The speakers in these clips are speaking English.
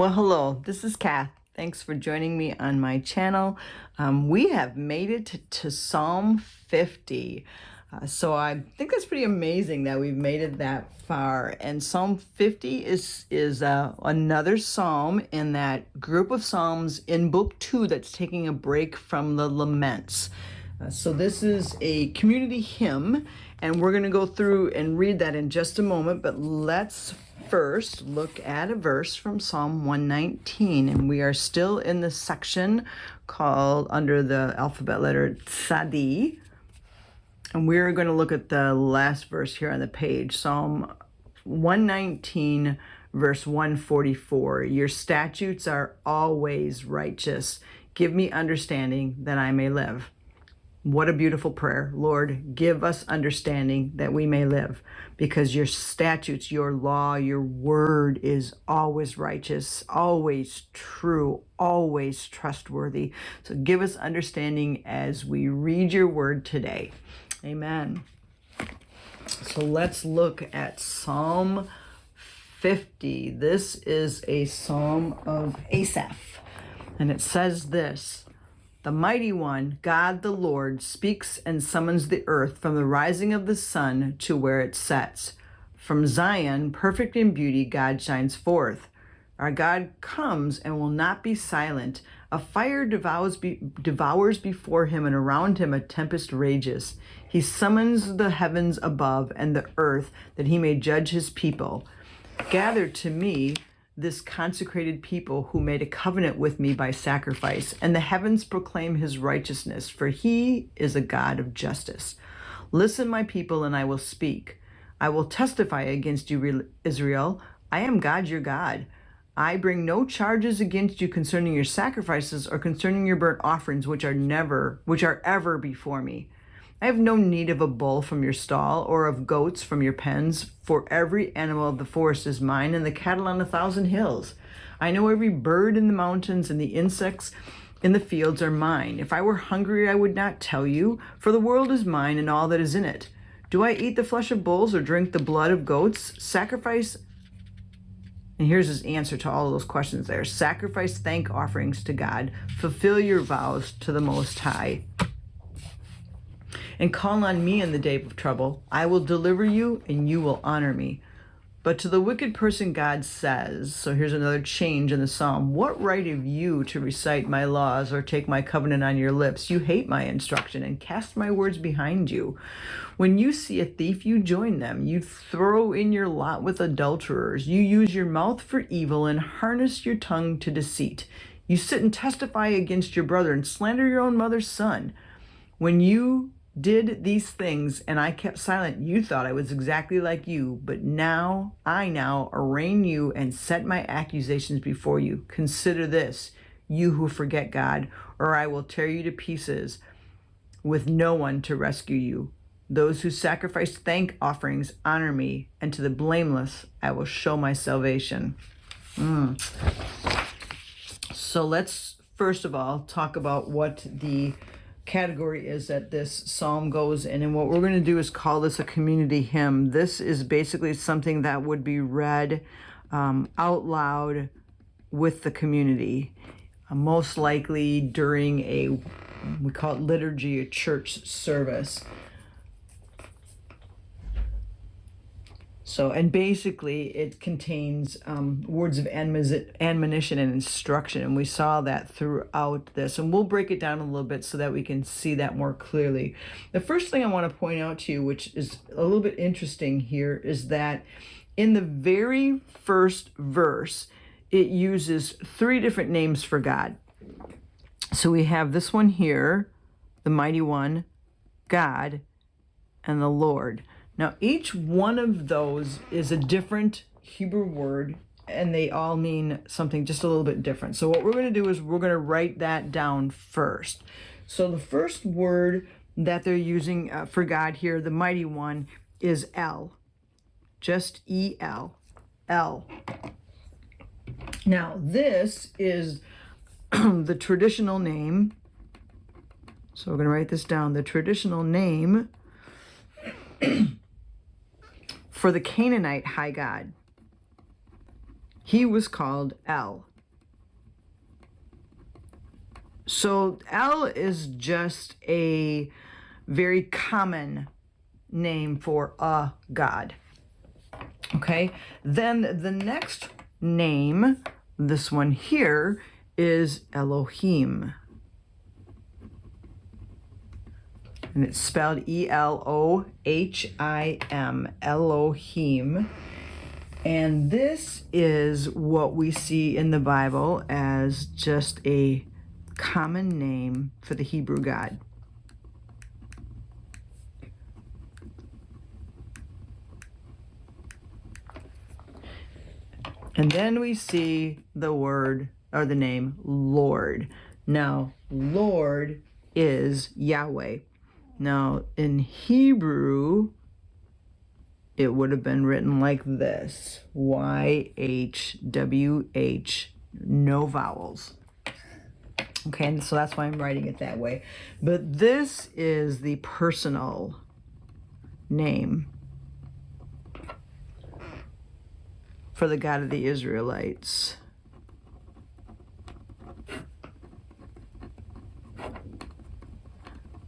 Well, hello, this is Kath. Thanks for joining me on my channel. We have made it to Psalm 50. So I think that's pretty amazing that we've made it that far. And Psalm 50 is another psalm in that group of psalms in Book 2 that's taking a break from the Laments. So this is a community hymn, and we're going to go through and read that in just a moment, but let's first look at a verse from Psalm 119, and we are still in the section called under the alphabet letter Tzadi, and we're going to look at the last verse here on the page, Psalm 119, verse 144. Your statutes are always righteous. Give me understanding that I may live. What a beautiful prayer. Lord, give us understanding that we may live, because your statutes, your law, your word is always righteous, always true, always trustworthy. So give us understanding as we read your word today. Amen. So let's look at Psalm 50. This is a psalm of Asaph, and it says this: The mighty one, God the Lord, speaks and summons the earth from the rising of the sun to where it sets. From Zion, perfect in beauty, God shines forth. Our God comes and will not be silent. A fire devours before him, and around him a tempest rages. He summons the heavens above and the earth that he may judge his people. Gather to me this consecrated people who made a covenant with me by sacrifice, and the heavens proclaim his righteousness, for he is a God of justice. Listen, my people, and I will speak. I will testify against you, Israel. I am God, your God. I bring no charges against you concerning your sacrifices or concerning your burnt offerings, which are ever before me. I have no need of a bull from your stall or of goats from your pens, for every animal of the forest is mine, and the cattle on 1,000 hills. I know every bird in the mountains, and the insects in the fields are mine. If I were hungry, I would not tell you, for the world is mine and all that is in it. Do I eat the flesh of bulls or drink the blood of goats? Sacrifice, and here's his answer to all of those questions there. Sacrifice thank offerings to God. Fulfill your vows to the Most High. And call on me in the day of trouble. I will deliver you, and you will honor me. But to the wicked person, God says, so here's another change in the psalm: what right have you to recite my laws or take my covenant on your lips? You hate my instruction and cast my words behind you. When you see a thief, you join them. You throw in your lot with adulterers. You use your mouth for evil and harness your tongue to deceit. You sit and testify against your brother and slander your own mother's son. When you did these things and I kept silent, you thought I was exactly like you, but I now arraign you and set my accusations before you. Consider this, you who forget God, or I will tear you to pieces with no one to rescue you. Those who sacrifice thank offerings honor me, and to the blameless I will show my salvation. So let's first of all talk about what the category is that this psalm goes in, and what we're going to do is call this a community hymn. This is basically something that would be read out loud with the community, most likely during we call it liturgy, a church service. So, and basically it contains words of admonition and instruction, and we saw that throughout this, and we'll break it down a little bit so that we can see that more clearly. The first thing I want to point out to you, which is a little bit interesting here, is that in the very first verse, it uses 3 different names for God. So we have this one here, the mighty one, God, and the Lord. Now, each one of those is a different Hebrew word, and they all mean something just a little bit different. So what we're going to do is we're going to write that down first. So the first word that they're using for God here, the mighty one, is El. Just E-L. El. Now, this is the traditional name. So we're going to write this down. The traditional name for the Canaanite high god. He was called El. So El is just a very common name for a God. Okay, then the next name, this one here, is Elohim. And it's spelled Elohim, Elohim. And this is what we see in the Bible as just a common name for the Hebrew God. And then we see the word or the name Lord. Now, Lord is Yahweh. Now, in Hebrew, it would have been written like this: YHWH, no vowels. Okay, and so that's why I'm writing it that way. But this is the personal name for the God of the Israelites.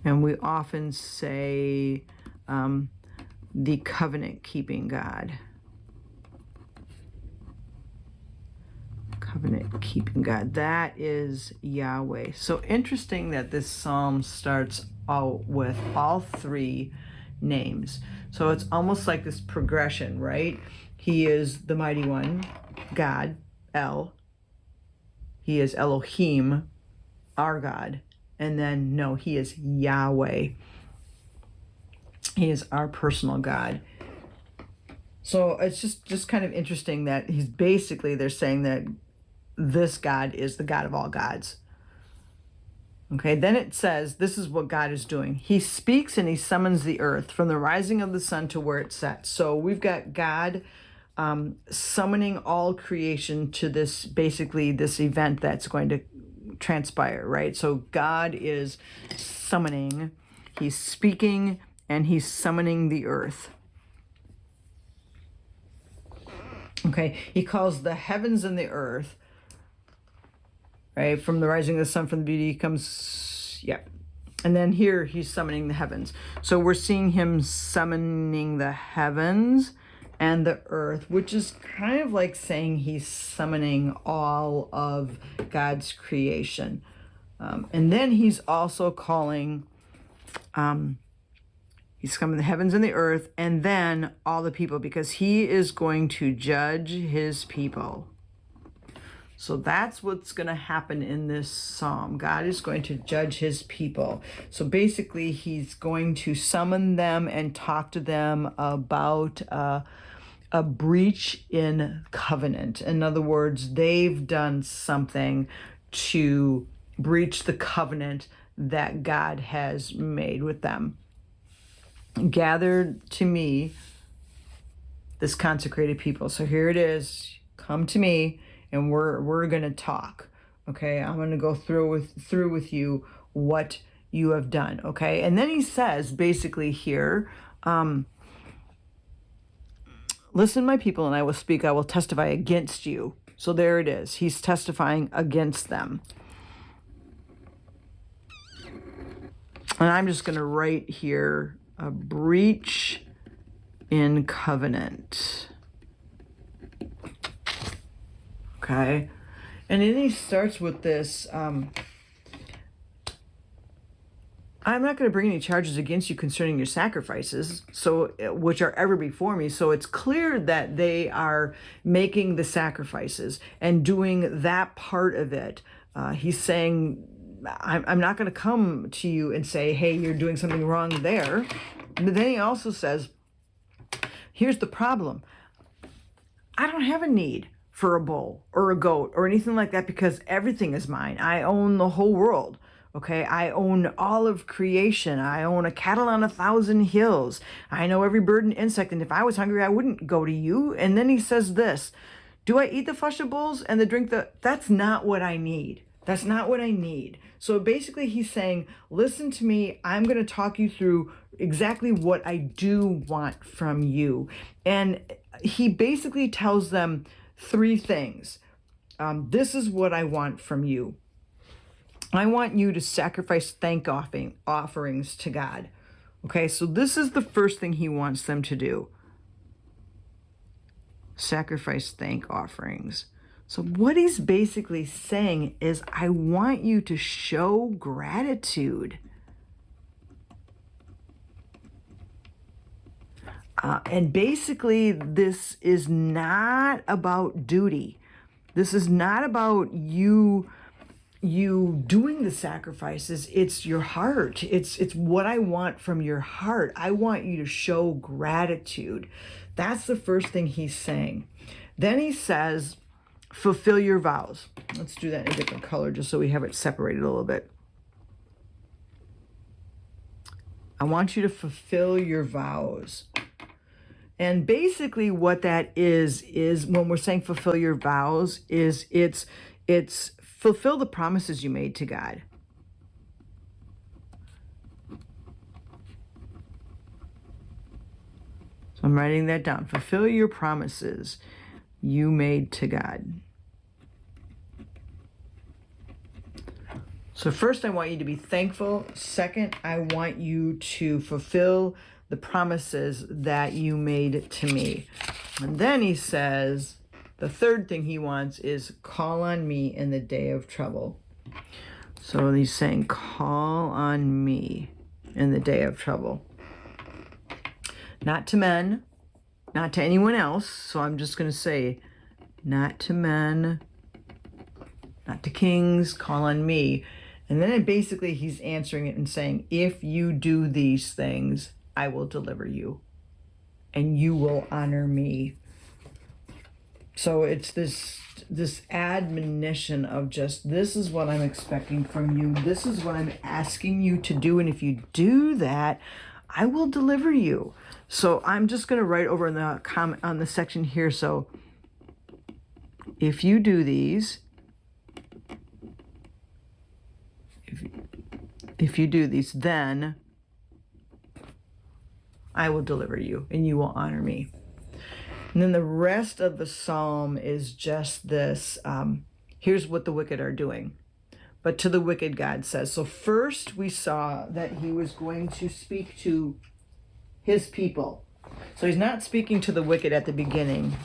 And we often say the covenant-keeping God. Covenant-keeping God. That is Yahweh. So interesting that this psalm starts out with all three names. So it's almost like this progression, right? He is the mighty one, God, El. He is Elohim, our God. And then, no, he is Yahweh. He is our personal God. So it's just kind of interesting that they're saying that this God is the God of all gods. Okay, then it says, this is what God is doing. He speaks and he summons the earth from the rising of the sun to where it sets. So we've got God summoning all creation to this event that's going to transpire, right? So God is summoning, he's speaking, and he's summoning the earth. Okay, he calls the heavens and the earth, right? From the rising of the sun, from the beauty comes, yeah. And then here he's summoning the heavens. So we're seeing him summoning the heavens and the earth, which is kind of like saying he's summoning all of God's creation. And then he's also calling, he's summoning the heavens and the earth, and then all the people, because he is going to judge his people. So that's what's going to happen in this psalm. God is going to judge his people. So basically, he's going to summon them and talk to them about a breach in covenant. In other words, they've done something to breach the covenant that God has made with them. Gathered to me, this consecrated people. So here it is. Come to me, and we're going to talk. Okay, I'm going to go through with you what you have done. Okay, and then he says basically here, listen, my people, and I will speak. I will testify against you. So there it is. He's testifying against them. And I'm just going to write here, a breach in covenant. Okay. And then he starts with this, I'm not going to bring any charges against you concerning your sacrifices, so which are ever before me. So it's clear that they are making the sacrifices and doing that part of it. He's saying, I'm not going to come to you and say, hey, you're doing something wrong there. But then he also says, here's the problem. I don't have a need for a bull or a goat or anything like that, because everything is mine. I own the whole world. Okay, I own all of creation. I own a cattle on 1,000 hills. I know every bird and insect, and if I was hungry, I wouldn't go to you. And then he says this, do I eat the flesh of bulls and that's not what I need. That's not what I need. So basically he's saying, listen to me. I'm going to talk you through exactly what I do want from you. And he basically tells them three things. This is what I want from you. I want you to sacrifice thank offerings to God. Okay, so this is the first thing he wants them to do. Sacrifice thank offerings. So what he's basically saying is, I want you to show gratitude. And basically, this is not about duty. This is not about you doing the sacrifices. It's your heart. It's what I want from your heart. I want you to show gratitude. That's the first thing he's saying. Then he says, fulfill your vows. Let's do that in a different color just so we have it separated a little bit. I want you to fulfill your vows. And basically what that is when we're saying fulfill your vows, is it's fulfill the promises you made to God. So I'm writing that down. Fulfill your promises you made to God. So first, I want you to be thankful. Second, I want you to fulfill the promises that you made to me. And then he says, the third thing he wants is call on me in the day of trouble. So he's saying, call on me in the day of trouble. Not to men, not to anyone else. So I'm just going to say, not to men, not to kings, call on me. And then basically he's answering it and saying, if you do these things, I will deliver you and you will honor me. So it's this admonition of just, this is what I'm expecting from you. This is what I'm asking you to do. And if you do that, I will deliver you. So I'm just going to write over in the comment on the section here. So if you do these, if you do these, then I will deliver you and you will honor me. And then the rest of the psalm is just this. Here's what the wicked are doing. But to the wicked, God says. So first we saw that he was going to speak to his people. So he's not speaking to the wicked at the beginning.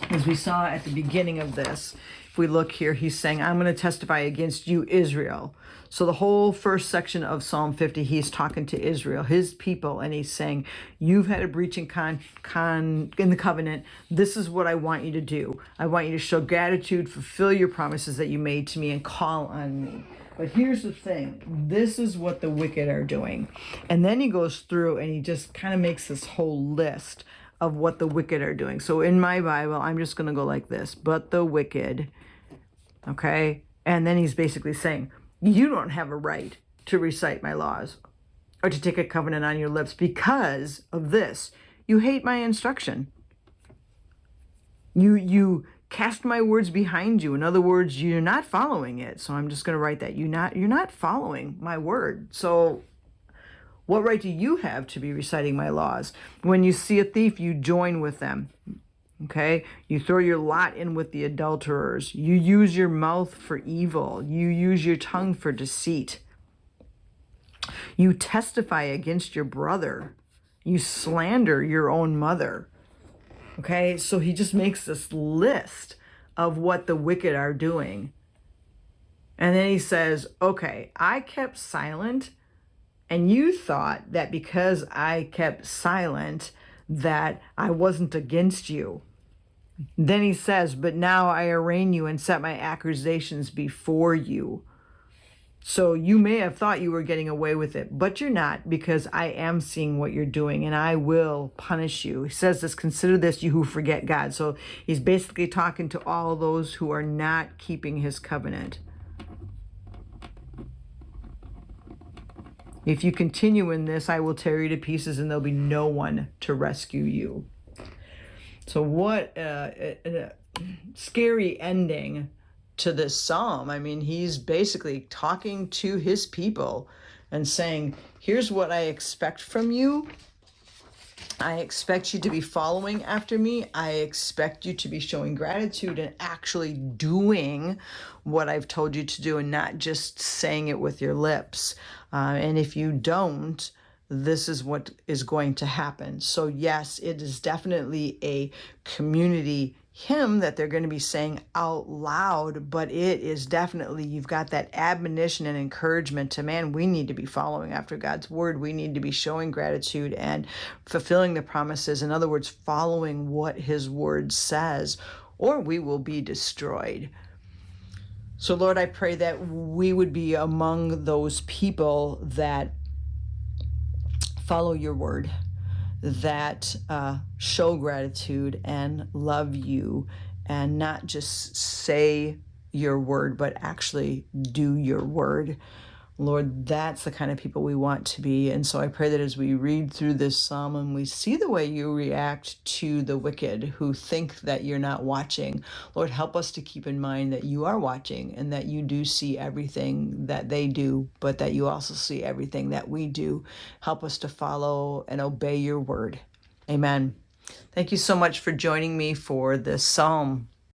As we saw at the beginning of this, if we look here, he's saying, I'm going to testify against you, Israel. So the whole first section of Psalm 50, he's talking to Israel, his people, and he's saying, you've had a breach in the covenant. This is what I want you to do. I want you to show gratitude, fulfill your promises that you made to me, and call on me. But here's the thing. This is what the wicked are doing. And then he goes through and he just kind of makes this whole list of what the wicked are doing. So in my Bible, I'm just going to go like this. But the wicked, okay? And then he's basically saying, you don't have a right to recite my laws or to take a covenant on your lips because of this. You hate my instruction. You cast my words behind you. In other words, you're not following it. So I'm just going to write that. You're not following my word. So what right do you have to be reciting my laws? When you see a thief, you join with them. Okay? You throw your lot in with the adulterers. You use your mouth for evil. You use your tongue for deceit. You testify against your brother. You slander your own mother. Okay? So he just makes this list of what the wicked are doing. And then he says, okay, I kept silent, and you thought that because I kept silent that I wasn't against you. Then he says, but now I arraign you and set my accusations before you. So you may have thought you were getting away with it, but you're not, because I am seeing what you're doing and I will punish you. He says this, consider this, you who forget God. So he's basically talking to all those who are not keeping his covenant. If you continue in this, I will tear you to pieces and there'll be no one to rescue you. So what a scary ending to this psalm. I mean, he's basically talking to his people and saying, here's what I expect from you. I expect you to be following after me. I expect you to be showing gratitude and actually doing what I've told you to do and not just saying it with your lips. And if you don't, this is what is going to happen. So, yes, it is definitely a community hymn that they're going to be saying out loud, but it is definitely, you've got that admonition and encouragement to, man, we need to be following after God's word. We need to be showing gratitude and fulfilling the promises. In other words, following what his word says, or we will be destroyed. So, Lord, I pray that we would be among those people that follow your word, that show gratitude and love you, and not just say your word, but actually do your word. Lord, that's the kind of people we want to be. And so I pray that as we read through this psalm and we see the way you react to the wicked who think that you're not watching, Lord, help us to keep in mind that you are watching and that you do see everything that they do, but that you also see everything that we do. Help us to follow and obey your word. Amen. Thank you so much for joining me for this psalm.